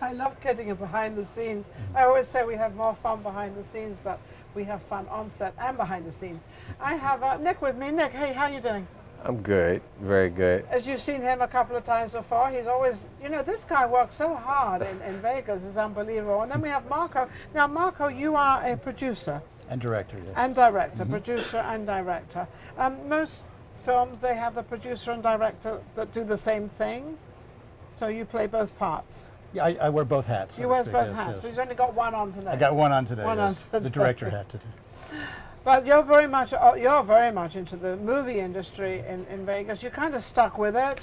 I love getting behind the scenes. I always say we have more fun behind the scenes, but we have fun on set and behind the scenes. I have Nick with me. Nick, hey, how you doing? I'm good, very good. As you've seen him a couple of times before, he's always, you know, this guy works so hard in Vegas, it's unbelievable. And then we have Marko. Now, Marko, you are a producer. And director, yes. And director, producer and director. Most films, they have the producer and director that do the same thing. So you play both parts. Yeah, I wear both hats. You wear both hats, but you've only got one on today. I got one on today, One on today. The director hat today. But you're very much into the movie industry in Vegas. You kind of stuck with it.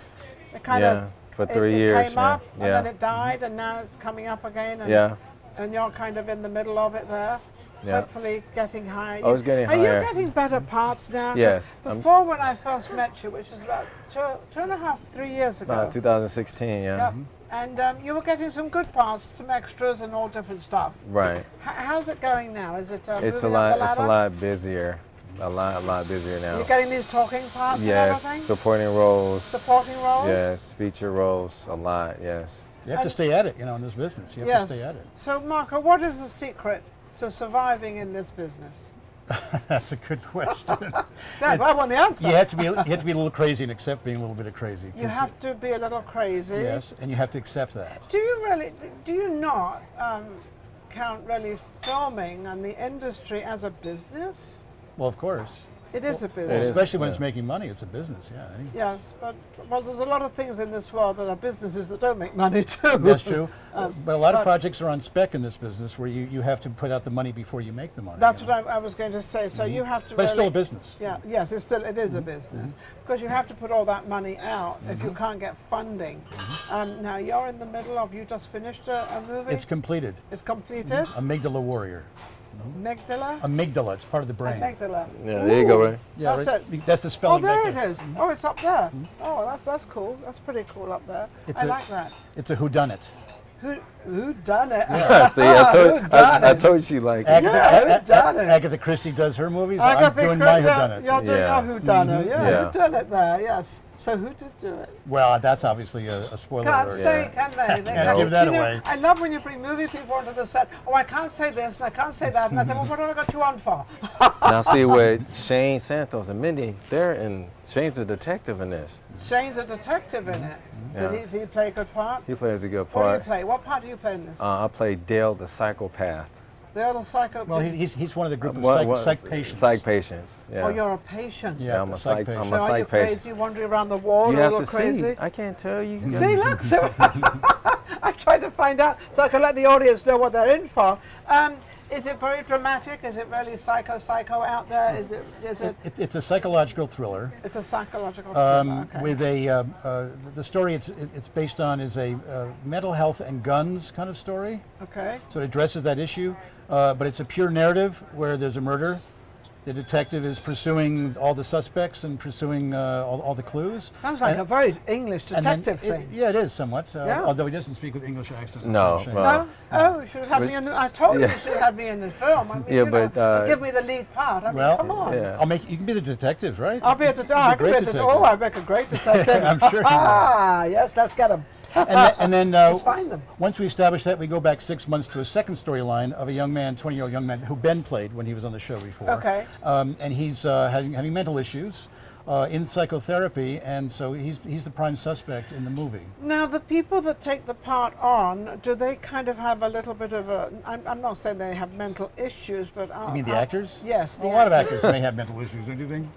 It kind of for 3 years. It came up and then it died, and now it's coming up again. And, and you're kind of in the middle of it there. Yeah. Hopefully getting higher. I was getting higher. Are you getting better parts now? Yes. Before, when I first met you, which is about 2.5, 3 years ago. About 2016, yeah. And you were getting some good parts, some extras, and all different stuff. Right. How's it going now? Is it? It's a lot busier. A lot busier now. You're getting these talking parts. Yes. And everything? Supporting roles. Supporting roles. Yes. Feature roles. A lot. Yes. You have to stay at it, you know, in this business. You have to stay at it. So, Marko, what is the secret to surviving in this business? That's a good question. I want the answer. You have to be a little crazy and accept being a little bit of crazy. You have to be a little crazy. Yes, and you have to accept that. Do you not count really filming and the industry as a business? Well, of course. It is a business. Especially when it's making money, it's a business, yeah. Yes, but there's a lot of things in this world that are businesses that don't make money too. That's true. But a lot of projects are on spec in this business where you have to put out the money before you make the money. That's what I was going to say. So you have to. But it's still a business. Yeah. Yes, it is a business because you have to put all that money out if you can't get funding. Now you're in the middle of. You just finished a movie. It's completed. It's completed. Amygdala Warrior. Amygdala? Amygdala, it's part of the brain. Amygdala. Yeah, there you go, right? Yeah, that's it. That's the spelling. Oh, there it is. Oh, it's up there. Oh, that's cool. That's pretty cool up there. I like that. It's a whodunit. Who done it? Yeah, see, I told you like Agatha Christie does her movies. I'm doing my whodunit. You're doing your whodunit. Yeah, who done it there? Yes. So who did do it? Well, that's obviously a spoiler can't alert. Say, can they? They can't give that away. I love when you bring movie people onto the set. Oh, I can't say this and I can't say that. And I think, well, what have I got you on for? Now see with Shane Santos and Mindy, Shane's a detective in this. Shane's a detective in it. Does he play a good part? He plays a good part. What do you play? What part do you play in this? I play Dale the psychopath. They're the psycho. Well, he's one of the group of psych patients. Psych patients. Yeah. Oh, you're a patient. Yeah, I'm a psych patient. So are you crazy? You wandering around the wall, you a have little to crazy? See. I can't tell you. See, look. So I tried to find out so I can let the audience know what they're in for. Is it very dramatic? Is it really psycho out there? Is it? It's a psychological thriller. It's a psychological thriller. Okay. With the story it's based on is a mental health and guns kind of story. Okay. So it addresses that issue, but it's a pure narrative where there's a murder. The detective is pursuing all the suspects and pursuing all the clues. Sounds like a very English detective thing. Yeah, it is somewhat. Although he doesn't speak with English accent. No. Oh, you should have me in the. I told you should have me in the film. I mean, but give me the lead part. I mean, come on. Yeah. You can be the detective, right? I'll be a detective. I can be a detective. Oh, I make a great detective. I'm sure. Yes, let's get him. And then let's find them. Once we establish that, we go back 6 months to a second storyline of a young man, 20-year-old young man, who Ben played when he was on the show before. Okay. And he's having mental issues. In psychotherapy, and so he's the prime suspect in the movie. Now, the people that take the part on, do they kind of have a little bit of a? I'm not saying they have mental issues, but you mean the actors? Yes, a lot of actors may have mental issues, don't you think?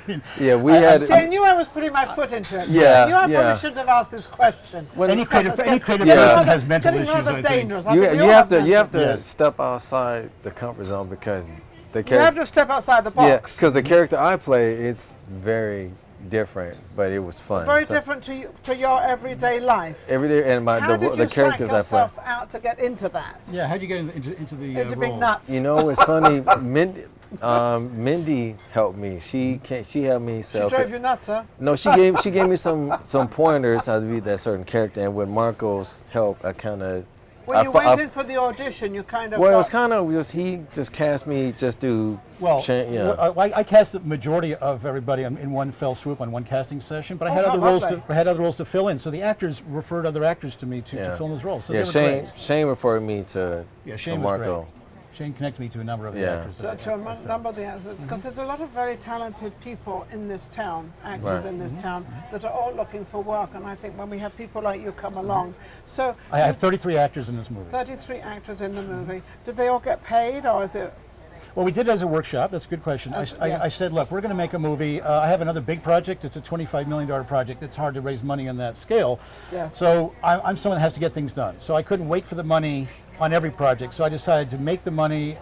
had. See, I knew I was putting my foot into it. Yeah, I knew I probably shouldn't have asked this question. Any creative person has mental issues. I think. You have to step outside the comfort zone because. You have to step outside the box. Yeah, because the character I play is very different, but it was fun. Very different to your everyday life. Every day, and the characters I play. How did you psych yourself out to get into that? Yeah, how'd you get into the into role? big nuts. You know, it's funny. Mindy helped me. She helped me. She drove you nuts, huh? No, she gave me some pointers how to be that certain character, and with Marko's help, I kind of When you went in for the audition, you kind of Well, it was kind of just he just cast me just do. Well, yeah. I cast the majority of everybody in one fell swoop on one casting session, but I had how other roles lovely. to I had other roles to fill in. So the actors referred other actors to me to film those roles. So yeah, they were Shane great. Shane referred me to Shane was Marko. great. Shane connected me to a number of the Yeah. actors. to a number of the actors, because there's a lot of very talented people in this town, actors Right. in this town, that are all looking for work. And I think when we have people like you come along, so I have 33 actors in this movie. 33 actors in the movie. Did they all get paid, or is it? Well, we did it as a workshop. That's a good question. I Yes. said, look, we're going to make a movie. I have another big project. It's a $25 million project. It's hard to raise money on that scale. Yes. So I'm someone that has to get things done. So I couldn't wait for the money on every project. So I decided to make the money,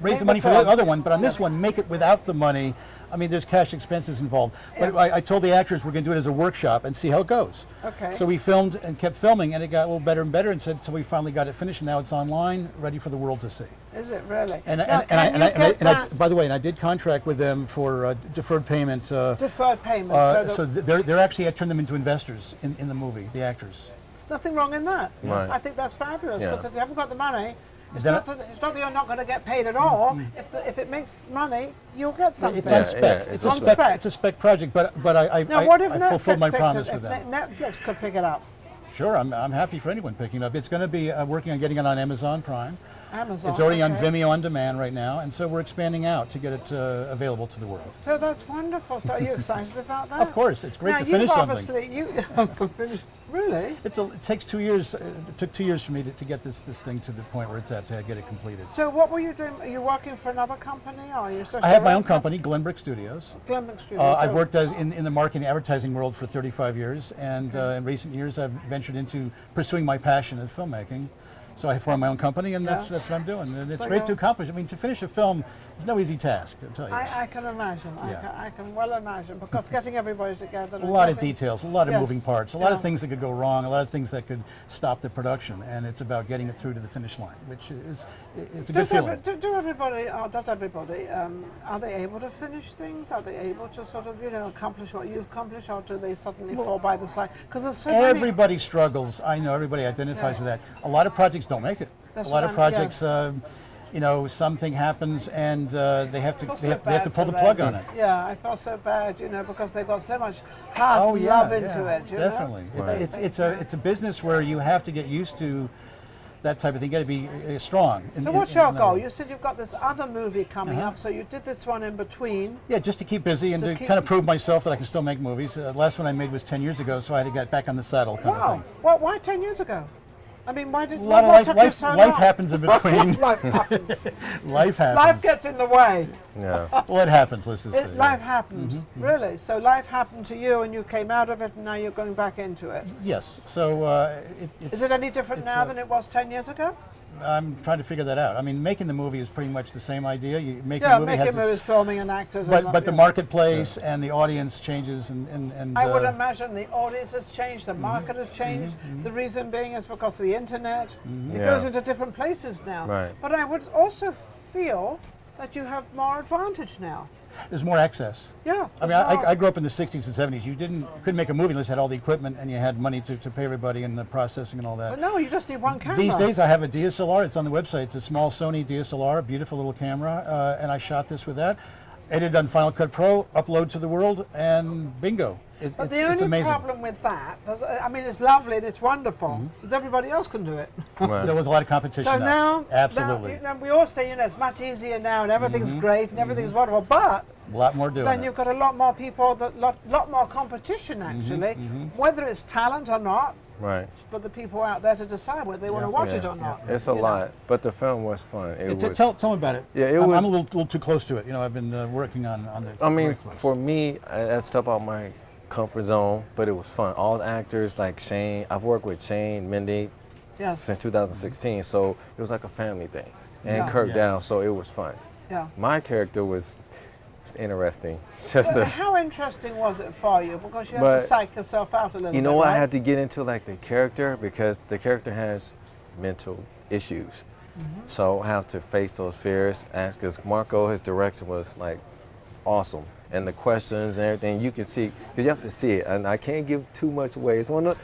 raise the money for the film. other one, but on this one, make it without the money. I mean, there's cash expenses involved. But I told the actors we're going to do it as a workshop and see how it goes. Okay. So we filmed and kept filming, and it got a little better and better. And so we finally got it finished, and now it's online, ready for the world to see. Is it really? And Now, by the way, and I did contract with them for deferred payment. deferred payment. So they're actually, I turned them into investors in the movie, the actors. There's nothing wrong in that. Right. I think that's fabulous, Yeah. because if you haven't got the money, it's Then not that you're not going to get paid at all. If it makes money, you'll get something. It's on Yeah, spec. yeah, it's it's a on spec. spec. It's a spec project, but I Now, what if fulfilled my Netflix promise picks with it? If them. Netflix could pick it up, Sure, I'm happy for anyone picking it up. It's going to be working on getting it on Amazon Prime. Amazon. It's already on okay. Vimeo on demand right now, and so we're expanding out to get it available to the world. So that's wonderful. So are you excited about that? Of course, it's great now, to finish you've something. obviously, to finish. Really? It takes 2 years. It took 2 years for me to get this thing to the point where it's at to get it completed. So what were you doing? Are you working for another company, or are you just I have my your own company, Glenbrick Studios. Glenbrick Studios. I've worked in the marketing advertising world for 35 years, and in recent years I've ventured into pursuing my passion in filmmaking. So I formed my own company, and that's what I'm doing. And it's So great you're- to accomplish. I mean, to finish a film is no easy task, I'll tell you. I can imagine. Yeah. I can well imagine, because getting everybody together. A lot of details, a lot of Yes. moving parts, a lot of Yeah. things that could go wrong, a lot of things that could stop the production, and it's about getting it through to the finish line, which is a good feeling. Do everybody, or does everybody, are they able to finish things? Are they able to sort of, accomplish what you've accomplished, or do they suddenly fall by the side? Because there's so many. Everybody struggles. I know everybody identifies Yes. with that. A lot of projects don't make it. That's a lot what of I'm- projects, something happens and they have to I feel so they have to bad pull the for plug them. on it. Yeah, I feel so bad, because they've got so much heart and love into it. Definitely. It's a business where you have to get used to that type of thing. You got to be strong. So what's your goal? You said you've got this other movie coming up, so you did this one in between. Yeah, just to keep busy and To to keep- kind of prove myself that I can still make movies. The last one I made was 10 years ago, so I had to get back on the saddle kind of Wow. thing. Well, why 10 years ago? I mean, why did A lot of what took you so life long? happens in between. Life happens. Life happens. Life gets in the way. Yeah. Well, it happens. Let's just say. Life happens, really. So life happened to you, and you came out of it, and now you're going back into it. Yes. So it's. Is it any different now than it was 10 years ago? I'm trying to figure that out. I mean, making the movie is pretty much the same idea. You make Yeah, a movie making has movies, filming, and actors. but the marketplace and the audience changes and I would imagine the audience has changed, the market has changed. The reason being is because of the internet. It Yeah. goes into different places now. Right. But I would also feel that you have more advantage now. there's more access. Yeah. I mean, I grew up in the 60s and 70s. You couldn't make a movie unless you had all the equipment and you had money to pay everybody and the processing and all that. But no, you just need one camera. These days I have a DSLR. It's on the website. It's a small Sony DSLR, a beautiful little camera, and I shot this with that. Edited on Final Cut Pro, upload to the world, and bingo. But the It's only amazing. problem with that, I mean, it's lovely and it's wonderful, is everybody else can do it. Right. There was a lot of competition. So now, absolutely, we all say, it's much easier now and everything's great and everything's wonderful, but a lot more doing then it. you've got a lot more people, lot more competition actually, whether it's talent or not, Right. for the people out there to decide whether they want to watch it or not. It's a lot, but the film was fun. It was. Tell me about it. Yeah, it I'm was- a little too close to it. I've been working on the. I mean, curriculum. for me, I stepped out my comfort zone, but it was fun. All the actors like Shane, I've worked with Shane, Mindy Yes. since 2016, so it was like a family thing. And Yeah. Kirk Yeah. down, so it was fun. Yeah. My character was interesting. It's just But a, how interesting was it for you? Because you have But- to psych yourself out a little bit. you know what? I right? had to get into like the character because the character has mental issues. So I have to face those fears. Ask, because Marko, his direction was like awesome, and the questions and everything you can see, because you have to see it. And I can't give too much away. It's one of,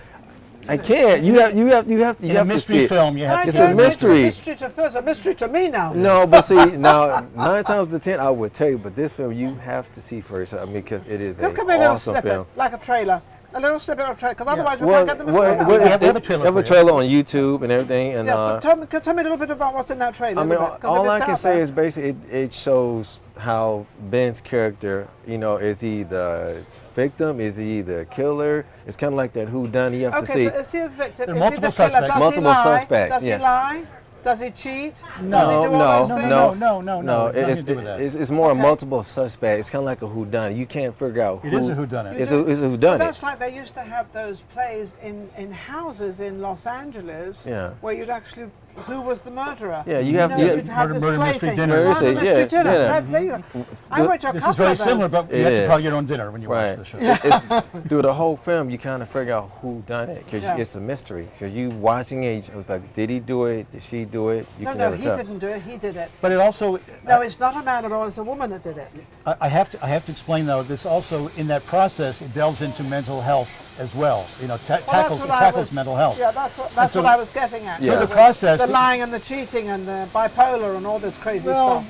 I can't. You have In a to see mystery it. film, you have It's to. a mystery. It's a mystery to me now. No, but see, now 9 times out of 10 I would tell you, but this film you have to see first. I mean, because it is Look an at me a little awesome snippet, film. like a trailer. A little snippet of a trailer, because otherwise we Well, can't get them. well, out. well, We have a they trailer have for a you. trailer on YouTube and everything, and Yes, but tell me a little bit about what's in that trailer. I mean, a little bit, 'cause all if I it's can out say there- is basically it shows how Ben's character, you know, is he the victim? Is he the killer? It's kind of like that whodunit. You have to see. Okay, so is he the victim? There are Is multiple he the killer? suspects. Does Multiple he lie? suspects, Does yeah. he lie? Does he cheat? No, Does he do all those things? no. Nothing to do with that. It's more Okay. multiple suspects. It's kind of like a whodunit. You can't figure out. It is a whodunit. It's a whodunit. That's like they used to have those plays in houses in Los Angeles, Yeah. where you'd actually, who was the murderer? Yeah, you have- you'd have Murder- this murder play mystery thing. dinner. Murder Murder mystery, mystery yeah, dinner. dinner. There you go. I went to a This couple is very of those. similar, but It you have to is. probably get your own dinner when you Right. watch the show. It's, through the whole film, you kind of figure out who done it because Yeah. it's a mystery. Because you watching it, it was like, did he do it? Did she do it? You No, can no, never he tell. didn't do it. He did it. But it also, No, it's not a man at all. It's a woman that did it. I have to explain though. This also, in that process, it delves into mental health as well. You know, Well, tackles that's what I tackles was- mental health. Yeah, that's so what I was getting at. Yeah. Through the process, the lying and the cheating and the bipolar and all this crazy Well, stuff.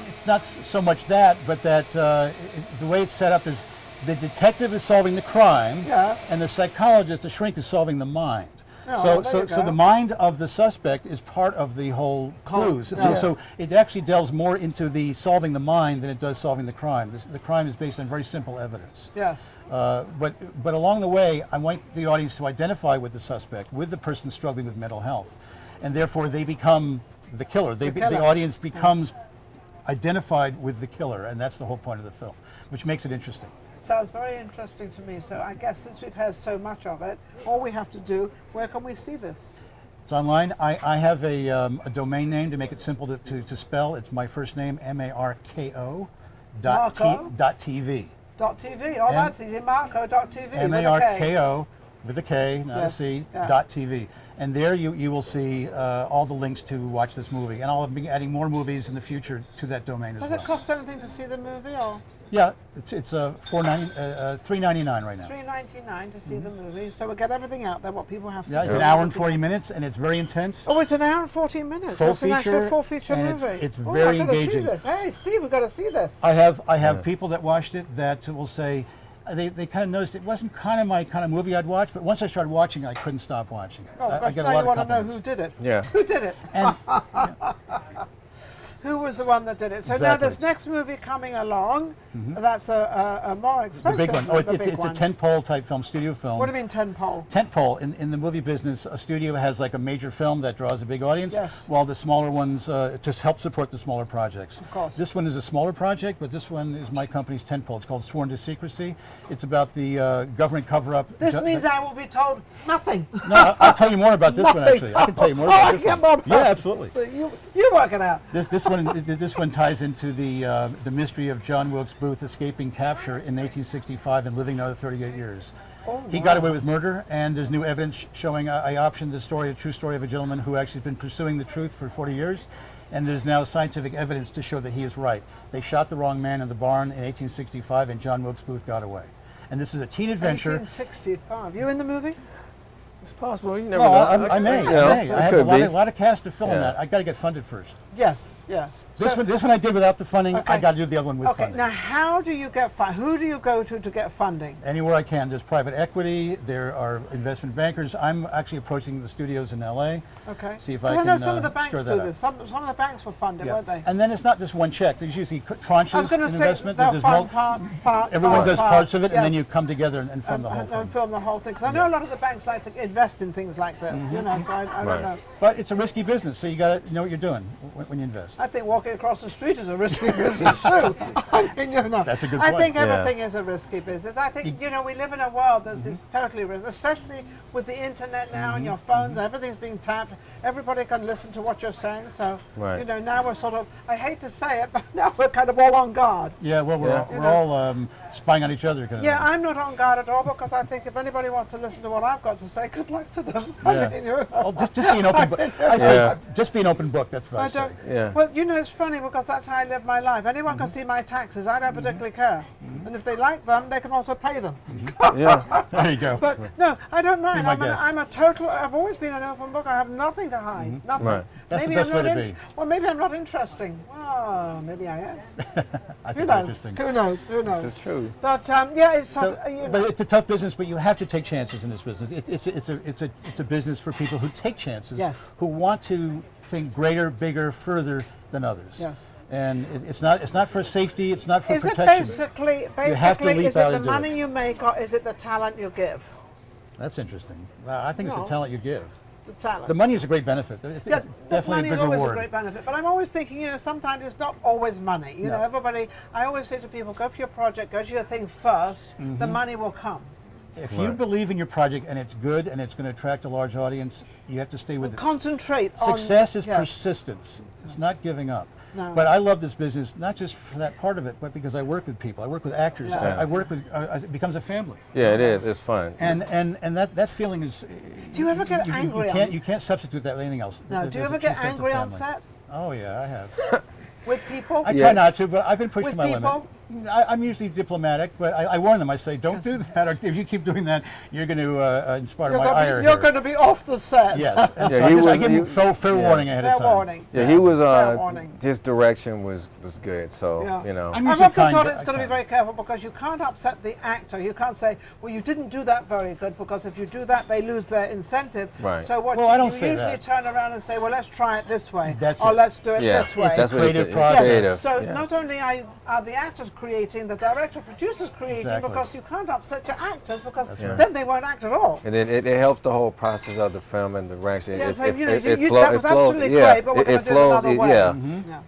it's not so much that, but that the way it's set up is the detective is solving the crime, Yes. and the psychologist, the shrink, is solving the mind. Oh, so, there so, you so go. the mind of the suspect is part of the whole clues. Yeah. So it actually delves more into the solving the mind than it does solving the crime. The crime is based on very simple evidence. Yes. But along the way, I want the audience to identify with the suspect, with the person struggling with mental health, and therefore they become the killer. The killer. audience becomes identified with the killer, and that's the whole point of the film, which makes it interesting. Sounds very interesting to me. So I guess since we've had so much of it, all we have to do, where can we see this? It's online. I have a domain name to make it simple to spell. It's my first name, Marko Marko? .tv. .tv. Oh, that's easy. Marko.tv. Marko with a K, not a Yes, C, yeah. .tv. And there you will see all the links to watch this movie. And I'll be adding more movies in the future to that domain as Does well. it cost anything to see the movie, or Yeah, it's $3.99 right now. $3.99 to see the movie? So we'll get everything out there. What people have to Yeah, do. it's an hour and 40 minutes, and it's very intense. Oh, it's an hour and 14 minutes. Full That's an actual feature, full feature and movie. it's Oh, very I've got to see engaging. this. Hey, Steve, we've got to see this. I have people that watched it that will say they kind of noticed it wasn't kind of my kind of movie I'd watch, but once I started watching it, I couldn't stop watching it. Oh, I gosh, get now a lot you of want to know who compliments. did it. Yeah. Who did it? And Who was the one that did it? So now Exactly. this next movie coming along, that's a more the expensive big one. Oh, the big it's a one. tentpole type film, studio film. What do you mean 10 pole? Tentpole in the movie business, a studio has like a major film that draws a big audience, Yes. while the smaller ones just help support the smaller projects. Of course. This one is a smaller project, but this one is my company's tentpole. It's called Sworn to Secrecy. It's about the government cover-up. This means I will be told nothing. No, I'll tell you more about this one Nothing. actually. I can tell you more Oh, about I this can one. get more. Yeah, absolutely. So you work it out. This one ties into the mystery of John Wilkes Booth escaping capture in 1865 and living another 38 years. Oh, He got away with murder, and there's new evidence showing I optioned the story, a true story of a gentleman who actually has been pursuing the truth for 40 years, and there's now scientific evidence to show that he is right. They shot the wrong man in the barn in 1865, and John Wilkes Booth got away. And this is a teen adventure. 1965. You in the movie? It's possible. You never Well, know. I may. You know, I may. I it have could be. a lot of cast to fill in Yeah. that. I got to get funded first. Yes, yes. This So- one I did without the funding. Okay. I got to do the other one with Okay, funding. now how do you get who do you go to get funding? Anywhere I can. There's private equity. There are investment bankers. I'm actually approaching the studios in LA. Okay. See if 'Cause I I know can, some of the banks stir do that up. this. Some of the banks were funded, weren't they? And then it's not just one check. There's usually I was tranches going in to say investment. they'll There's fund part. everyone does parts of it, and then yes. you come together and fund the whole and thing. film the whole thing. Because I know a lot of the banks like to invest in things like this, Mm-hmm. you know, so I Right. don't know. But it's a risky business, so you got to know what you're doing when you invest. I think walking across the street is a risky business too. I mean, you know, That's a good I point. think Yeah. everything is a risky business. I think, you know, we live in a world that's is totally risky, especially with the internet now and your phones. Everything's being tapped. Everybody can listen to what you're saying. So, Right. you know, now we're sort of, I hate to say it, but now we're kind of all on guard. Yeah, well, Yeah. we're all spying on each other. Kind of Yeah, thing. I'm not on guard at all because I think if anybody wants to listen to what I've got to say, could good luck to them. Yeah. I mean, you know, Well, just be an open book. I say, just be an open book. That's what I say. Yeah. Well, you know, it's funny because that's how I live my life. Anyone can see my taxes. I don't particularly care. And if they like them, they can also pay them. Yeah. There you go. But no, I don't mind. my I'm, guest. I'm a total. I've always been an open book. I have nothing to hide. Nothing. Right. That's the maybe best I'm not way to be. Well, maybe I'm not interesting. Well, maybe I am. I Who think knows? interesting. Who knows? Who knows? This is true. But yeah, it's So, sort of, you but know. it's a tough business. But you have to take chances in this business. It's a business for people who take chances. Yes. Who want to think greater, bigger, further than others. Yes. And it's not for safety. It's not for Is it protection. basically have to leap is out it the and do money it. you make or is it the talent you give? That's interesting. Well, I think it's No. the talent you give. The talent. The money is a great benefit. It's Yeah, definitely money a is big always reward. a great benefit, but I'm always thinking, you know, sometimes it's not always money. You know, No. everybody. I always say to people, go for your project, go to your thing first. The money will come. If you believe in your project and it's good and it's going to attract a large audience, you have to stay with it. Concentrate on Success is yes. persistence. It's not giving up. No. But I love this business, not just for that part of it, but because I work with people. I work with actors. Yeah. I work with, it becomes a family. Yeah, it is. It's fun. And that feeling is. Do you ever get angry on- You can't substitute that with anything else. No, do you There's ever a true get sense of angry on family. set Oh yeah, I have. with people? I Yeah. try not to, but I've been pushed With to my people? limit. I'm usually diplomatic, but I warn them. I say, don't do that, or if you keep doing that, you're going to inspire my ire You're here. going to be off the set. Yes. And Yeah, so he I was- give he- them fair yeah. warning ahead Fair of time. warning. Yeah, he was. Fair warning. His direction was good. So Yeah. you know. I'm I've usually often kind, thought but it's I got to be can't. very careful because you can't upset the actor. You can't say, well, you didn't do that very good, because if you do that, they lose their incentive. Right. So what Well, I don't you say usually that. turn around and say, well, let's try it this way, That's or it. let's do it Yeah, this way. that's what he creative said. process. Creative. So yeah. not only are the actors creating, the director, producers creating, Exactly. because you can't upset your actors, because right. then they won't act at all. And then it helps the whole process of the film and direction. Yeah, It- so, it- you know, it- you- it you- flow- that it was flows- absolutely yeah, great, but we're gonna do it flows. another way. Yeah.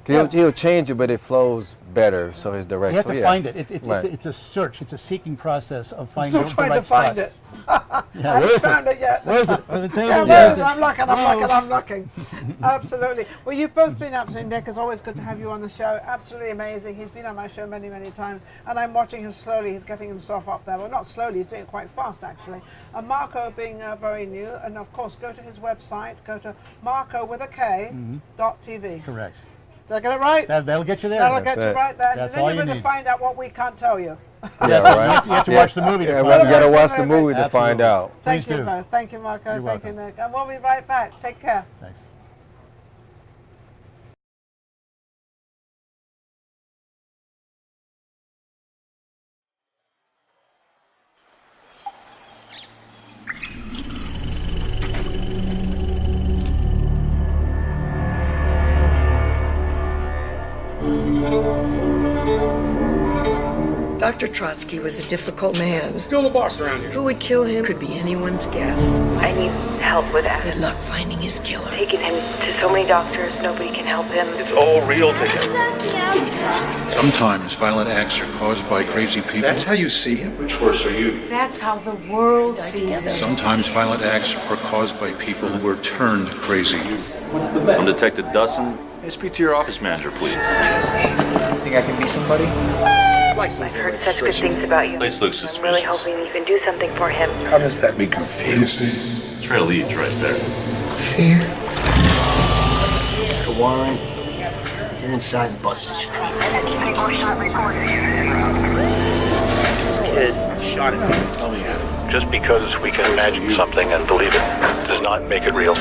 Yeah. He'll change it, but it flows better. So his direction. You have to yeah. find it. Right. It's a search. It's a seeking process of I'm finding still the trying right to find spot. it. Yeah, I where haven't is found it? it yet. Where is it? On the table? Yeah, Yeah. there it is. I'm looking, Oh. I'm looking. Absolutely. Well, you've both been absolutely, Nick. It's always good to have you on the show. Absolutely amazing. He's been on my show many, many times, and I'm watching him slowly. He's getting himself up there. Well, not slowly. He's doing it quite fast, actually. And Marko being very new, and of course, go to his website. Go to Marko with a K, .tv. Correct. Did I get it right? That'll get you there. That'll get you it. right there. That's And then all you're you going to need. find out what we can't tell you. Yeah, right. You have to watch the movie to Yeah, find you got to out. watch the movie to find Absolutely. out. Thank Please you do. both. Thank you, Marko. You're Thank you, welcome. Nick. And we'll be right back. Take care. Thanks. Dr. Trotsky was a difficult man. Still the boss around here. Who would kill him could be anyone's guess. I need help with that. Good luck finding his killer. Taking him to so many doctors, nobody can help him. It's all real to him. Sometimes violent acts are caused by crazy people. That's how you see him. Which horse are you? That's how the world sees him. Sometimes violent acts are caused by people who are turned crazy. I'm Detective Dustin. May I speak to your office manager, please? Think I can be somebody? I've heard such good things about you. Place looks I'm really suspicious. hoping you can do something for him. How does that make you feel? Trail leads right there. Fear. The warrant, and inside Buster Street. This kid shot him. Tell me, Adam. Just because we can imagine something and believe it does not make it real.